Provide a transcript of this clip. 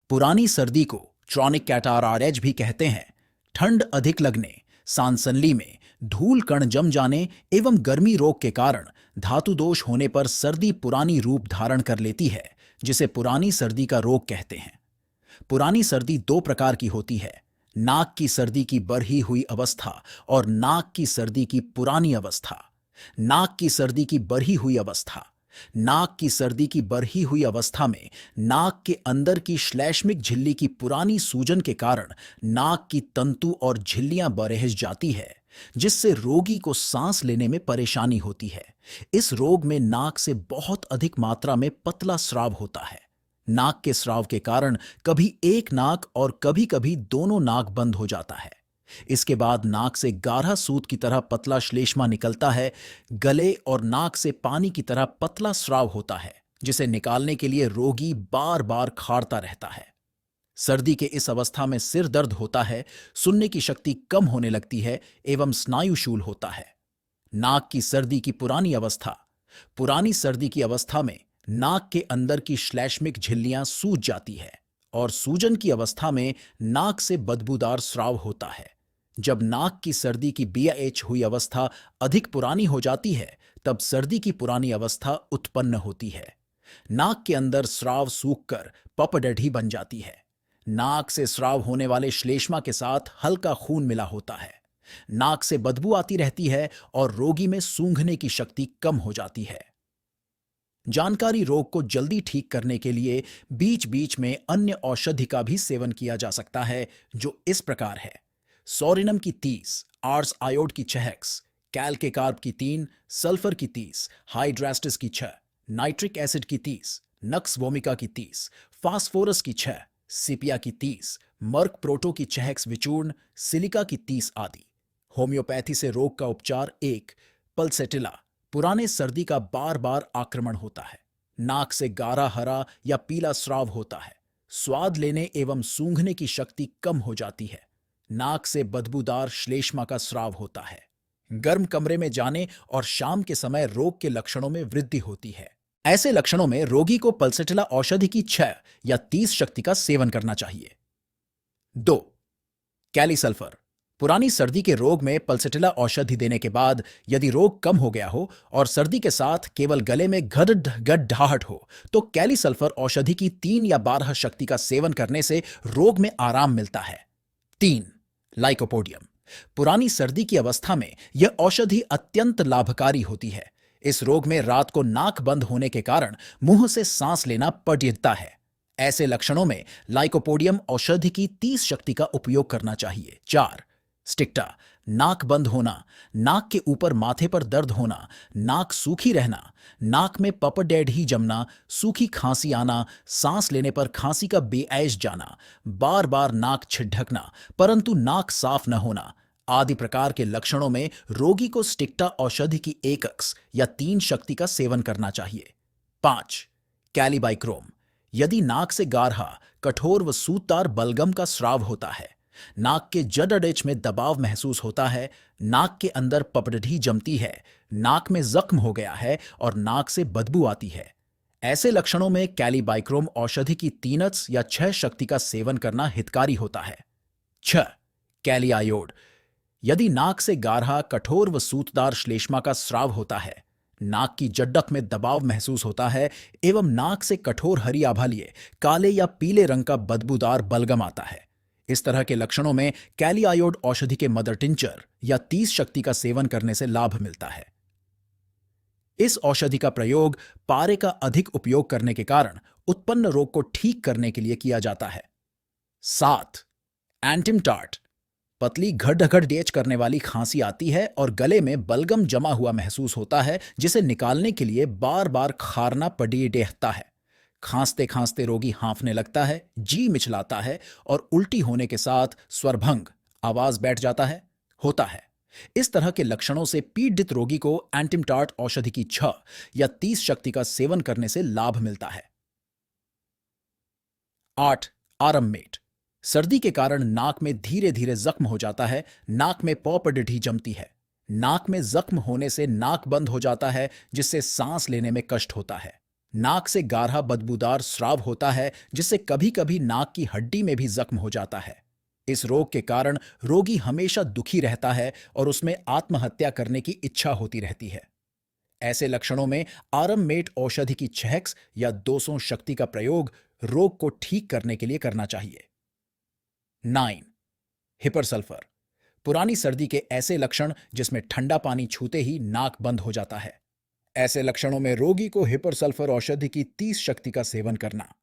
पुरानी सर्दी को ट्रॉनिक कैटारायड भी कहते हैं। ठंड अधिक लगने, सांसनली में धूल कण जम जाने एवं गर्मी रोग के कारण धातु दोष होने पर सर्दी पुरानी रूप धारण कर लेती है, जिसे पुरानी सर्दी का रोग कहते हैं। पुरानी सर्दी दो प्रकार की होती है: नाक की सर्दी की बढ़ी हुई अवस्था और नाक की सर्दी की पुरानी अवस्था। नाक की सर्दी की बढ़ी हुई अवस्था: नाक की सर्दी की बढ़ी हुई अवस्था में नाक के अंदर की श्लैष्मिक झिल्ली की पुरानी सूजन के कारण नाक की तंतु और झिल्लियां बरहज जाती है, जिससे रोगी को सांस लेने में परेशानी होती है। इस रोग में नाक से बहुत अधिक मात्रा में पतला स्राव होता है। नाक के स्राव के कारण कभी एक नाक और कभी कभी दोनों नाक बंद हो जाता है। इसके बाद नाक से गाढ़ा सूत की तरह पतला श्लेष्मा निकलता है। गले और नाक से पानी की तरह पतला स्राव होता है, जिसे निकालने के लिए रोगी बार बार खाड़ता रहता है। सर्दी के इस अवस्था में सिर दर्द होता है, सुनने की शक्ति कम होने लगती है एवं स्नायुशूल होता है। नाक की सर्दी की पुरानी अवस्था: पुरानी सर्दी की अवस्था में नाक के अंदर की श्लैष्मिक झिल्लियां सूज जाती है और सूजन की अवस्था में नाक से बदबूदार स्राव होता है। जब नाक की सर्दी की बीएच हुई अवस्था अधिक पुरानी हो जाती है, तब सर्दी की पुरानी अवस्था उत्पन्न होती है। नाक के अंदर स्राव सूखकर पपडढ़ी बन जाती है। नाक से स्राव होने वाले श्लेष्मा के साथ हल्का खून मिला होता है। नाक से बदबू आती रहती है और रोगी में सूंघने की शक्ति कम हो जाती है। जानकारी: रोग को जल्दी ठीक करने के लिए बीच बीच में अन्य औषधि का भी सेवन किया जा सकता है, जो इस प्रकार है: सोरिनम की 30, आर्स आयोड की 6x, कैल के कार्ब की 3, सल्फर की 30, हाइड्रास्टिस की 6, नाइट्रिक एसिड की 30, नक्स वोमिका की 30, फास्फोरस की 6, सिपिया की 30, मर्क प्रोटो की 6x विचूर्ण, सिलिका की 30 आदि। होम्योपैथी से रोग का उपचार: 1. पल्सेटिला: पुराने सर्दी का बार बार आक्रमण होता है। नाक से गाढ़ा हरा या पीला स्राव होता है। स्वाद लेने एवं सूंघने की शक्ति कम हो जाती है। नाक से बदबूदार श्लेष्मा का स्राव होता है। गर्म कमरे में जाने और शाम के समय रोग के लक्षणों में वृद्धि होती है। ऐसे लक्षणों में रोगी को पल्सेटिला औषधि की 6 या 30 शक्ति का सेवन करना चाहिए। 2. कैलीसल्फर: पुरानी सर्दी के रोग में पल्सेटिला औषधि देने के बाद यदि रोग कम हो गया हो और सर्दी के साथ केवल गले में गड़गड़ाहट हो, तो कैलीसल्फर औषधि की 3 या 12 शक्ति का सेवन करने से रोग में आराम मिलता है। 3. लाइकोपोडियम: पुरानी सर्दी की अवस्था में यह औषधि अत्यंत लाभकारी होती है। इस रोग में रात को नाक बंद होने के कारण मुंह से सांस लेना पड़ता है। ऐसे लक्षणों में लाइकोपोडियम औषधि की 30 शक्ति का उपयोग करना चाहिए। 4. स्टिक्टा: नाक बंद होना, नाक के ऊपर माथे पर दर्द होना, नाक सूखी रहना, नाक में पपडेढ़ी जमना, सूखी खांसी आना, सांस लेने पर खांसी का बेऐश जाना, बार बार नाक छिटकना परंतु नाक साफ न होना आदि प्रकार के लक्षणों में रोगी को स्टिक्टा औषधि की 1x या 3 शक्ति का सेवन करना चाहिए। 5. कैलीबाइक्रोम: यदि नाक से गाढ़ा, कठोर व सूतदार बलगम का स्राव होता है, नाक के जड़डेच में दबाव महसूस होता है, नाक के अंदर पपडढ़ी जमती है, नाक में जख्म हो गया है और नाक से बदबू आती है, ऐसे लक्षणों में कैलीबाइक्रोम औषधि की 3x या 6 शक्ति का सेवन करना हितकारी होता है। 6. कैलियायोड: यदि नाक से गाढ़ा, कठोर व सूतदार श्लेष्मा का स्राव होता है, नाक की जड्डक में दबाव महसूस होता है एवं नाक से कठोर हरी आभा लिए काले या पीले रंग का बदबूदार बलगम आता है, इस तरह के लक्षणों में कैलियायोड औषधि के मदर टिंचर या 30 शक्ति का सेवन करने से लाभ मिलता है। इस औषधि का प्रयोग पारे का अधिक उपयोग करने के कारण उत्पन्न रोग को ठीक करने के लिए किया जाता है। 7. एंटिमटार्ट: पतली घड़ करने वाली खांसी आती है और गले में बलगम जमा हुआ महसूस होता है, जिसे निकालने के लिए बार बार खारना पड़ता है। खांसते खांसते रोगी हांफने लगता है, जी मिचलाता है और उल्टी होने के साथ स्वरभंग, आवाज बैठ जाता है, होता है। इस तरह के लक्षणों से पीड़ित रोगी को एंटिमटार्ट औषधि की 6 या 30 शक्ति का सेवन करने से लाभ मिलता है। 8. आरममेट: सर्दी के कारण नाक में धीरे धीरे जख्म हो जाता है, नाक में पपडढ़ी जमती है। नाक में जख्म होने से नाक बंद हो जाता है, जिससे सांस लेने में कष्ट होता है। नाक से गाढ़ा बदबूदार स्राव होता है जिससे कभी कभी नाक की हड्डी में भी जख्म हो जाता है। इस रोग के कारण रोगी हमेशा दुखी रहता है और उसमें आत्महत्या करने की इच्छा होती रहती है। ऐसे लक्षणों में आरममेट औषधि की छहक्स या 200 शक्ति का प्रयोग रोग को ठीक करने के लिए करना चाहिए। 9. हिपरसल्फर। पुरानी सर्दी के ऐसे लक्षण जिसमें ठंडा पानी छूते ही नाक बंद हो जाता है। ऐसे लक्षणों में रोगी को हिपरसल्फर औषधि की 30 शक्ति का सेवन करना